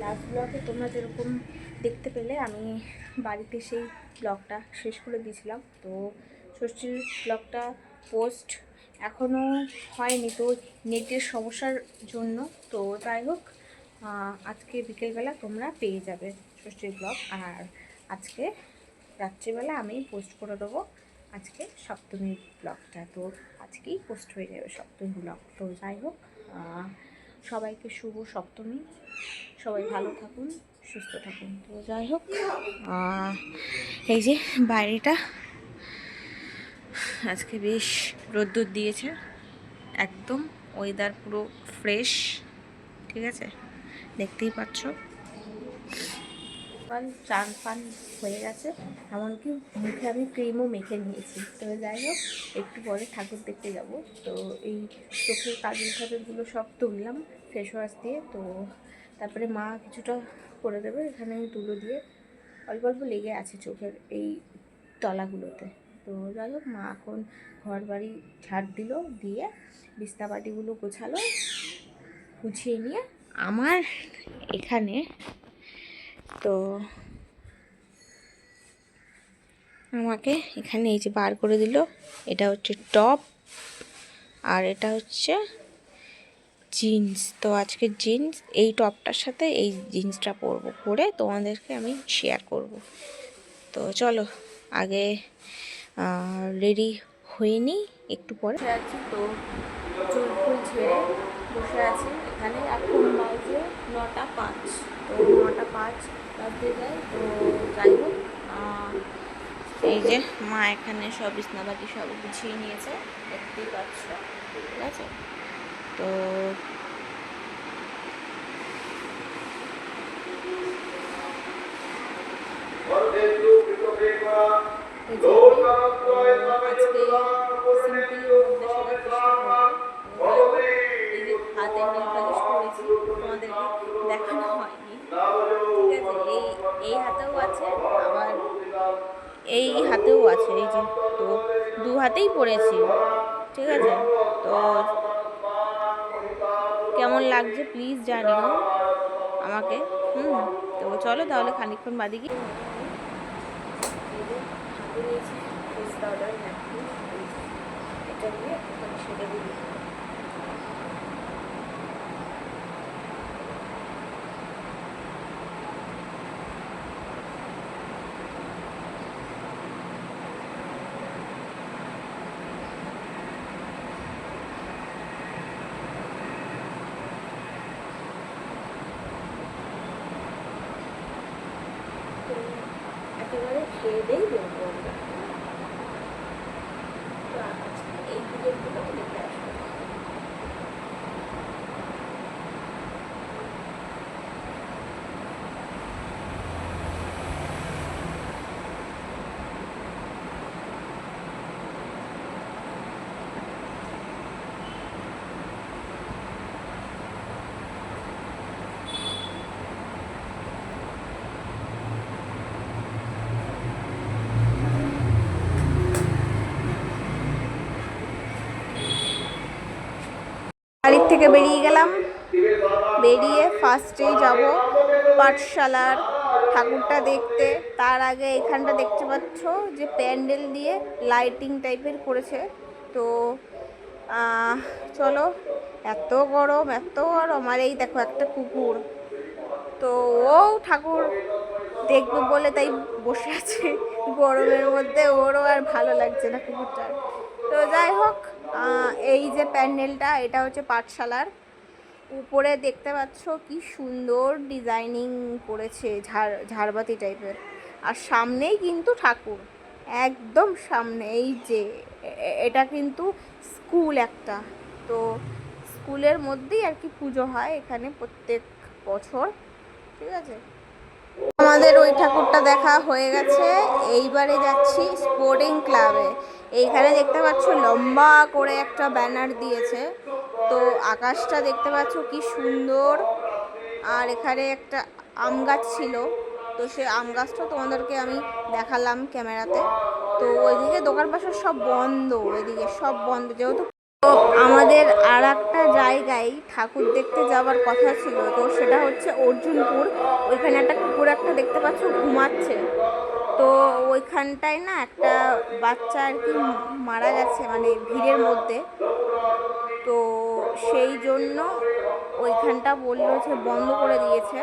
Last ব্লগে তোমরা যেরকম দেখতে পেলে আমি বাড়িতে সেই ব্লগটা শেষ করে দিয়েছিলাম। তো ষষ্ঠীর ব্লগটা পোস্ট এখনও হয়নি, তো নেটের সমস্যার জন্য। তো যাই হোক, আজকে বিকেলবেলা তোমরা পেয়ে যাবে ষষ্ঠীর ব্লগ, আর আজকে রাত্রিবেলা আমি পোস্ট করে দেবো আজকে সপ্তমীর ব্লগটা। তো আজকেই পোস্ট হয়ে যাবে সপ্তমী ব্লগ। তো যাই হোক, সবাইকে শুভ সপ্তমী, সবাই ভালো থাকুন, সুস্থ থাকুন। তো যাই হোক, এই যে বাইরেটা আজকে বেশ রোদ্দুর দিয়েছে, একদম ওয়েদার পুরো ফ্রেশ, ঠিক আছে, দেখতেই পাচ্ছ। চান পান হয়ে গেছে, এমনকি মুখে আমি ক্রিমও মেখে নিয়েছি। তো যাই হোক, একটু পরে ঠাকুর দেখতে যাব। তো এই চোখের কাজল ফাজলগুলো সব তুললাম ফেস ওয়াশ দিয়ে। তো তারপরে মা কিছুটা করে দেবে, এখানে তুলো দিয়ে অল্প অল্প লেগে আছে চোখের এই তলাগুলোতে। তো যাই হোক, মা এখন ঘর বাড়ি ঝাড় দিল, দিয়ে বিছনাপাটিগুলো গোছালো, গুছিয়ে নিয়ে আমার এখানে তো আমাকে এখানে এই যে বার করে দিল, এটা হচ্ছে টপ আর এটা হচ্ছে জিন্স। তো আজকে জিন্স, এই টপটার সাথে এই জিন্সটা পরবো, পরে তোমাদেরকে আমি শেয়ার করব। তো চলো আগে রেডি হয়ে নিই, একটু পরে আছি। তো চুল ফুল ছেড়ে বসে আছি এখানে, এখন বাজে 9:05। তো 9:05 বাজতে যায়। তো যাই হোক, এই যে মা এখানে সব বিছনাবাটি সব গুছিয়ে নিয়েছে, দেখতেই পাচ্ছ, ঠিক আছে। তো আজকে সিম্পলের মধ্যে সাজার চেষ্টা করবো। এই যে হাতে নেল পালিশ করেছি, তোমাদেরকে দেখানো হয়নি, ঠিক আছে। এই হাতেও আছে, আবার এই হাতেও আছে, এই যে। তো দু হাতেই পরেছি, ঠিক আছে। তো কেমন লাগছে প্লিজ জানিও আমাকে। তো চলো তাহলে খানিকক্ষণ বাদে গিয়ে হাতে নিয়েছি ফেস পাউডার, ন্যাপকিন, এটা দিয়ে ওখানে সেটা দিয়ে একেবারে খেয়ে দেই বেরোবো আমরা। তো আজকে এই ভিডিওগুলো দেখে আসবো। বাড়ির থেকে বেরিয়ে গেলাম, বেরিয়ে ফার্স্টেই যাব পাঠশালার ঠাকুরটা দেখতে। তার আগে এখানটা দেখতে পাচ্ছ যে প্যান্ডেল দিয়ে লাইটিং টাইপের করেছে। তো চলো, এত গরম এত গরম, আর এই দেখো একটা কুকুর, তো ও ঠাকুর দেখবে বলে তাই বসে আছে গরমের মধ্যে, ওরও আর ভালো লাগছে না কুকুরটার। তো যাই হোক, এই যে প্যান্ডেলটা, এটা হচ্ছে পাঠশালার। উপরে দেখতে পাচ্ছ কি সুন্দর ডিজাইনিং করেছে, ঝাড়বাতি টাইপের। আর সামনেই কিন্তু ঠাকুর, একদম সামনে। এই যে এটা কিন্তু স্কুল একটা, তো স্কুলের মধ্যেই আর কি পুজো হয় এখানে প্রত্যেক বছর, ঠিক আছে। আমাদের ওই ঠাকুরটা দেখা হয়ে গেছে, এইবারে যাচ্ছি স্পোর্টিং ক্লাবে। এইখানে দেখতে পাচ্ছ লম্বা করে একটা ব্যানার দিয়েছে। তো আকাশটা দেখতে পাচ্ছ কি সুন্দর, আর এখানে একটা আম গাছ ছিল, তো সে আম গাছটা তোমাদেরকে আমি দেখালাম ক্যামেরাতে। তো ওইদিকে দোকান পাশে সব বন্ধ, ওইদিকে সব বন্ধ, যেহেতু তো আমাদের আর একটা জায়গায় ঠাকুর দেখতে যাওয়ার কথা ছিল, তো সেটা হচ্ছে অর্জুনপুর। ওইখানে একটা কুকুর একটা দেখতে পাচ্ছ ঘুমাচ্ছে, তো ওইখানটায় না একটা বাচ্চা আর কি মারা গেছে মানে ভিড়ের মধ্যে। তো সেই জন্য ওইখানটা বললো যে বন্ধ করে দিয়েছে,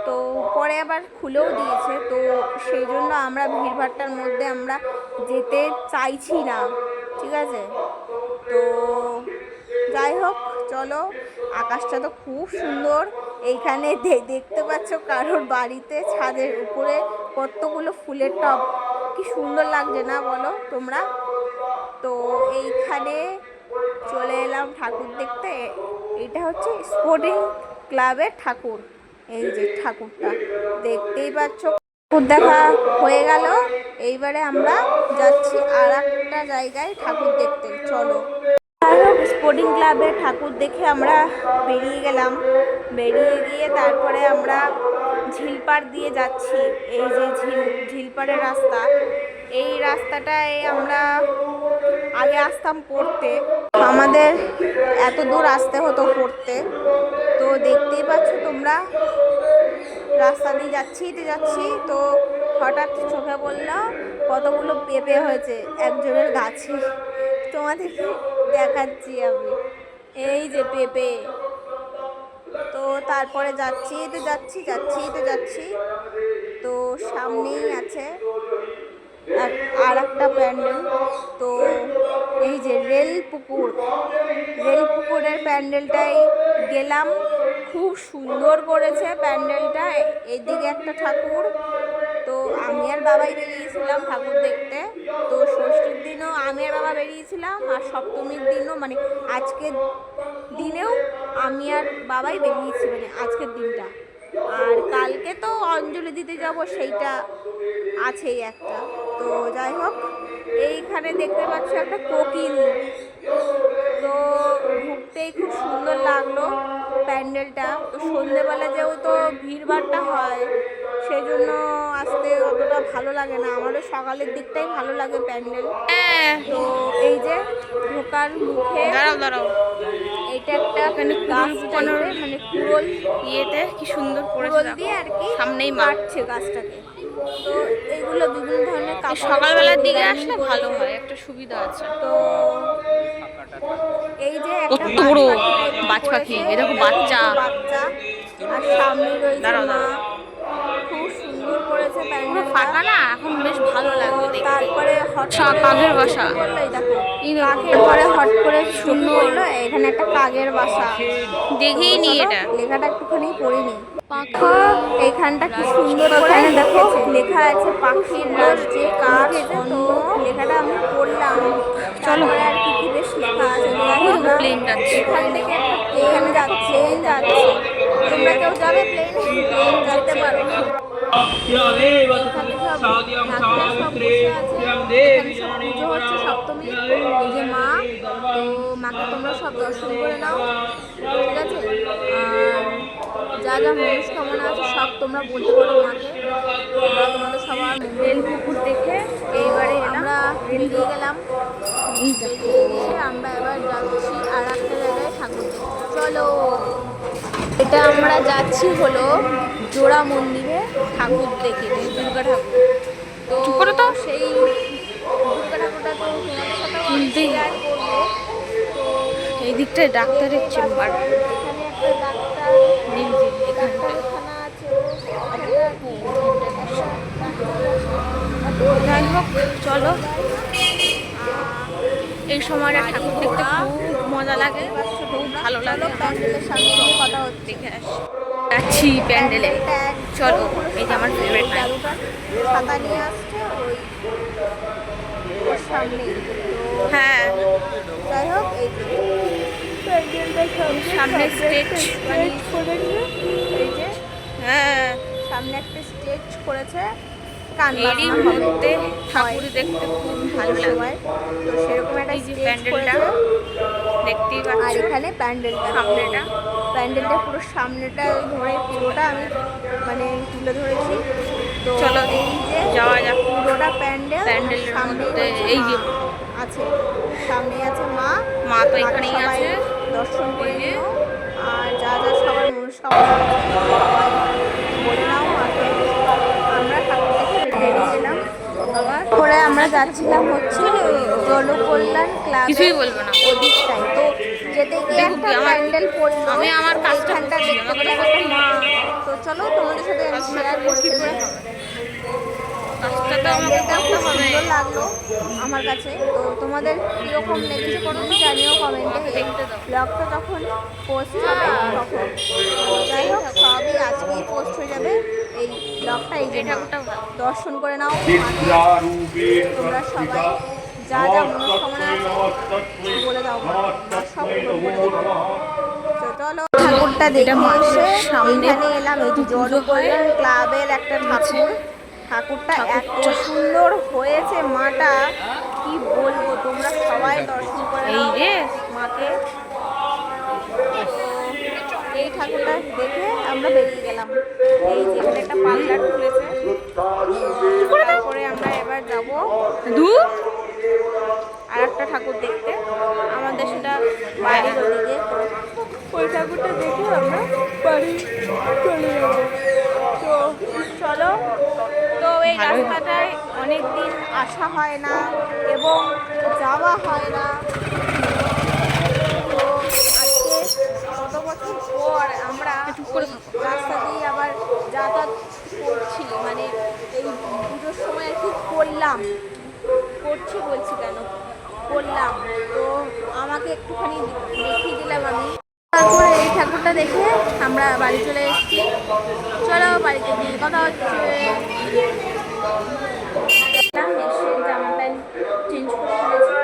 তো পরে আবার খুলেও দিয়েছে। তো সেই জন্য আমরা ভিড়ভাট্টার মধ্যে আমরা যেতে চাইছি না, ঠিক আছে। তো যাই হোক চলো, আকাশটা তো খুব সুন্দর। এইখানে দেখতে পাচ্ছ কারোর বাড়িতে ছাদের উপরে কতগুলো ফুলের টব, কি সুন্দর লাগছে না বলো তোমরা। তো এইখানে চলে এলাম ঠাকুর দেখতে। এটা হচ্ছে স্পোর্টিং ক্লাবের ঠাকুর, এই যে ঠাকুরটা দেখতেই পাচ্ছ। ঠাকুর দেখা হয়ে গেল, এইবারে আমরা যাচ্ছি আর একটা জায়গায় ঠাকুর দেখতে, চলো। স্পোর্টিং ক্লাবে ঠাকুর দেখে আমরা বেরিয়ে গেলাম। বেরিয়ে গিয়ে তারপরে আমরা ঝিলপাড় দিয়ে যাচ্ছি। এই যে ঝিলপাড়ের রাস্তা, এই রাস্তাটায় আমরা আগে আসতাম পড়তে, আমাদের এত দূর আসতে হতো পড়তে। তো দেখতেই পাচ্ছ তোমরা, রাস্তা দিয়ে যাচ্ছি তো হঠাৎ চোখে পড়লো কতগুলো পেঁপে হয়েছে একজনের গাছে, তোমাদেরকে দেখাচ্ছি আমি। এই যে পেঁপে। তো তারপরে যাচ্ছি তো সামনেই আছে আর একটা প্যান্ডেল। তো এই যে রেল পুকুরের প্যান্ডেলটাই গেলাম, খুব সুন্দর করেছে প্যান্ডেলটা। এদিকে একটা ঠাকুর, তো আমি আর বাবাই বেরিয়েছিলাম ঠাকুর দেখতে। তো ষষ্ঠীর দিনও আমি আর বাবা বেরিয়েছিলাম, আর সপ্তমীর দিনও মানে আজকের দিনেও আমি আর বাবাই বেরিয়েছি, মানে আজকের দিনটা। আর কালকে তো অঞ্জলি দিতে যাব, সেইটা আছেই একটা। তো যাই হোক, এইখানে দেখতে পাচ্ছ একটা কোকিল, তো ঢুকতেই খুব সুন্দর লাগলো প্যান্ডেলটা। তো সন্ধ্যেবেলা যেহেতু ভিড়ভাড়টা হয় সেই জন্য আসতে অতটা ভালো লাগে না, আমারও সকালের দিকটাই ভালো লাগে প্যান্ডেল। তো এই যে ঢোকার মুখে দাঁড়াও এটা একটা গাছ টাইপের, মানে কুড়োল ইয়েতে কি সুন্দর কুড়োল দিয়ে আর কি সামনেই মারছে গাছটাকে। তো এইগুলো বিভিন্ন ধরনের সকালবেলার দিকে আসলে ভালো হয়, একটা সুবিধা আছে। তো এই যে একটা বাজ পাখি, এই দেখো বাচ্চা, আর সামনে রয়েছে মা, খুব সুন্দর করেছে প্যান্ডেলটা, ফাঁকা না এখন বেশ ভালো লাগবে দেখতে। তারপরে কাকের বাসা, তারপরে হট করে শুনলো এখানে একটা কাকের বাসা, দেখেই নি এটা লেখাটা একটুখানি পড়িনি। এইখানটা কি সুন্দর করে দেখো লেখা আছে পাখির রাজ্যে কার অন্য, লেখাটা আমি পড়লাম। চলো আর কি কি বেশ লেখা আছে, প্লেন যাচ্ছে, এখান থেকে একটা প্লেন যাচ্ছে। তোমরা কেউ যাবে প্লেনে? প্লেন যেতে পারো। পুজো হচ্ছে সপ্তমী, এই যে মা, তো মাকে তোমরা সব দর্শন করে নাও, ঠিক আছে। আর যা যা মনস্কামনা আছে সব তোমরা বলতে পারো মাকে, তোমাদের সবার রেল পুকুর দেখে এইবারে আমরা বেরিয়ে গেলাম। বেরিয়ে গিয়ে আমরা এবার যাচ্ছি আর একটা জায়গায় ঠাকুর দেখতে, চলো। এটা আমরা যাচ্ছি হলো জোড়া মন্দিরে ঠাকুর দেখে, দুর্গা ঠাকুর। তো সেই দুর্গা ঠাকুরটা তো তোমাদের সাথে শেয়ার করবো। তো এই দিকটায় ডাক্তারের চেম্বার, এখানে একটা ডাক্তার ডাক্তারখানা আছে। যাই হোক চলো, এই সময়টা ঠাকুর দেখতে খুব মজা লাগে, খুব ভালো লাগে। প্যান্ডেলের সামনে কথা হচ্ছে, দেখে যাচ্ছি প্যান্ডেলে, চলো। এই যে আমার ফেভারিট ছাতা নিয়ে আসছে ওর সামনেই। হ্যাঁ যাই হোক, এই সামনে স্টেজ করেছে, এই যে হ্যাঁ সামনে একটা স্টেজ করেছে, এরই মধ্যে ঠাকুর দেখতে খুব ভালো লাগে। তো সেরকম একটা প্যান্ডেলটা দেখতেই পাচ্ছ, আর এখানে প্যান্ডেলটা পুরো সামনেটা ধরে পুরোটা আমি মানে তুলে ধরেছি। তো চলো এই যে যাওয়া যাক, পুরোটা প্যান্ডেলের মধ্যে এই যে আছে, সামনে আছে মা, মা তো মাকে এখানেই সবাই আছে, দর্শন করে এই যে। নিও। আর যা যা সবার মনস্কামনা আছে সবাই বলে নাও মাকে। আমরা ঠাকুর দেখে বেরিয়ে গেলাম আবার করে। আমরা যাচ্ছিলাম হচ্ছে জলকল্যাণ কিছুই ক্লাবের বলবো না, ওদিকটায়। তো যেতে গিয়ে দেখুক একটা আমার, প্যান্ডেল পড়লো, আমি আমার কাজটা এইখানটা করছি, দেখতে আমাকে তো পেলাম একটা করতেই মা। হবে। তো চলো তোমাদের সাথে আমি কাজ না শেয়ার করলে করে কি ফেলি। করে হবে, তো কাজটা তো আমাকে প্যান্ডেলটা করতে খুব হবে। সুন্দর লাগলো আমার কাছে। তো তোমাদের কীরকম লেগেছে করো একটু তো, জানিও কমেন্টে, মাকে এই দেখতে দাও। ব্লগটা যখন পোস্ট হবে তখন। তো যাই এই হোক ঠাকুর, সবই আজকেই পোস্ট হয়ে যাবে এই ব্লগটা। এই যে এই মা, ঠাকুরটাও ভালো। দর্শন করে নাও মাকে চিত্রারূপেণ তোমরা সংস্থিতা সবাই। যা যা মনস্কামনা নমস্তস্মৈ আছে নমস্তস্মৈ বলে দাও মাকে, মা সব নমস্তস্মৈ পূরণ নমো করে দেবে। নমঃ। তো চলো ঠাকুরটা এটা দেখে এসে মাঠের সামনে এইখানে এলাম। এই যে পুজো হয়, জনকল্যাণ ক্লাবের একটা আছে ঠাকুর। ঠাকুরটা এত ঠাকুরটা, সুন্দর হয়েছে মাটা, কি বলবো। তোমরা সবাই দর্শন করে এই নাও রে। মাকে। তো এই ঠাকুরটা দেখে আমরা বেরিয়ে গেলাম। এই যে এখানে একটা পার্লার খুলেছে। তো তারপরে আমরা এবার যাব দু আর একটা ঠাকুর দেখতে, আমাদের সেটা বাড়ির ওদিকে। তো ওই ঠাকুরটা দেখে আমরা বাড়ি চলে যাবো। তো চলো। তো এই ভালোই হবে। রাস্তাটায় অনেক দিন আসা হয় না এবং যাওয়া হয় না। তো আজকে কত বছর পর আমরা চুপ ওই করে থাকো। রাস্তা দিয়ে আবার যাতায়াত করছি, মানে এই পুজোর সময় আর কি করলাম, করছি বলছি কেন, করলাম। তো আমাকে একটুখানি দেখিয়ে দিলাম আমি। তারপরে এই ঠাকুরটা দেখে আমরা বাড়ি চলে এসেছি। চলো বাড়িতে গিয়ে কথা হচ্ছে। এসে জামা প্যান্ট চেঞ্জ করে ফেলেছি।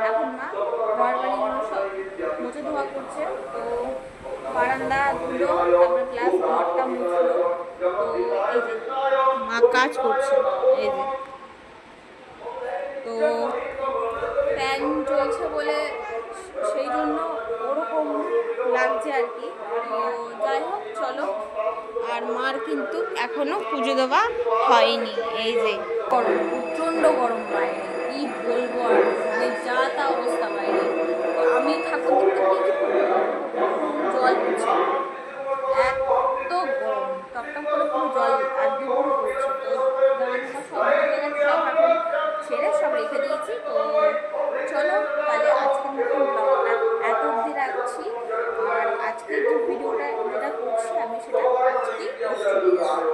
এখন মা ঘর বাড়িগুলো সব মুছে ধোয়া করছে। তো বারান্দা ধুলো, তারপর প্লাস ঘরটা মুছলো। তো এই যে মা কাজ করছে, এই যে। তো ফ্যান চলছে বলে সেই জন্য ওরকম লাগছে আর কি। তো যাই হোক চলো। আর মার কিন্তু এখনো পুজো দেওয়া হয়নি। এই যে গরম, প্রচণ্ড গরম বাইরে, কি বলবো আর, মানে যা তা অবস্থা বাইরে। তো আমি ঠাকুর দেখতে গিয়ে জল পড়ছে, এত গরম, টকটক করে পুরো জল আর দুপুরে পড়ছে। তো রান্না সব হয়ে গেছে, সব এখন ছেড়ে সব রেখে দিয়েছি। তো চলো তাহলে আজকের মতন ব্লগটা এত অবধি রাখছি। আর আজকের যে ভিডিওটা যেটা করছি আমি, সেটা আজকেই পোস্ট হয়ে যাবে,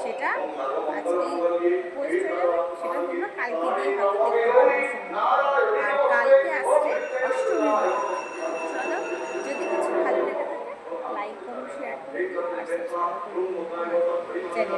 সেটা আজকেই পোস্ট হয়ে যাবে। সেটা তোমরা কালকে দিয়ে হয়তো দেখতে পারবে ফোনে। আর কালকে আসছে অষ্টমী ব্লগ। চলো, যদি কিছু ভালো লেগে থাকে লাইক করো, শেয়ার করো আর সাবস্ক্রাইব করো আমার চ্যানেল।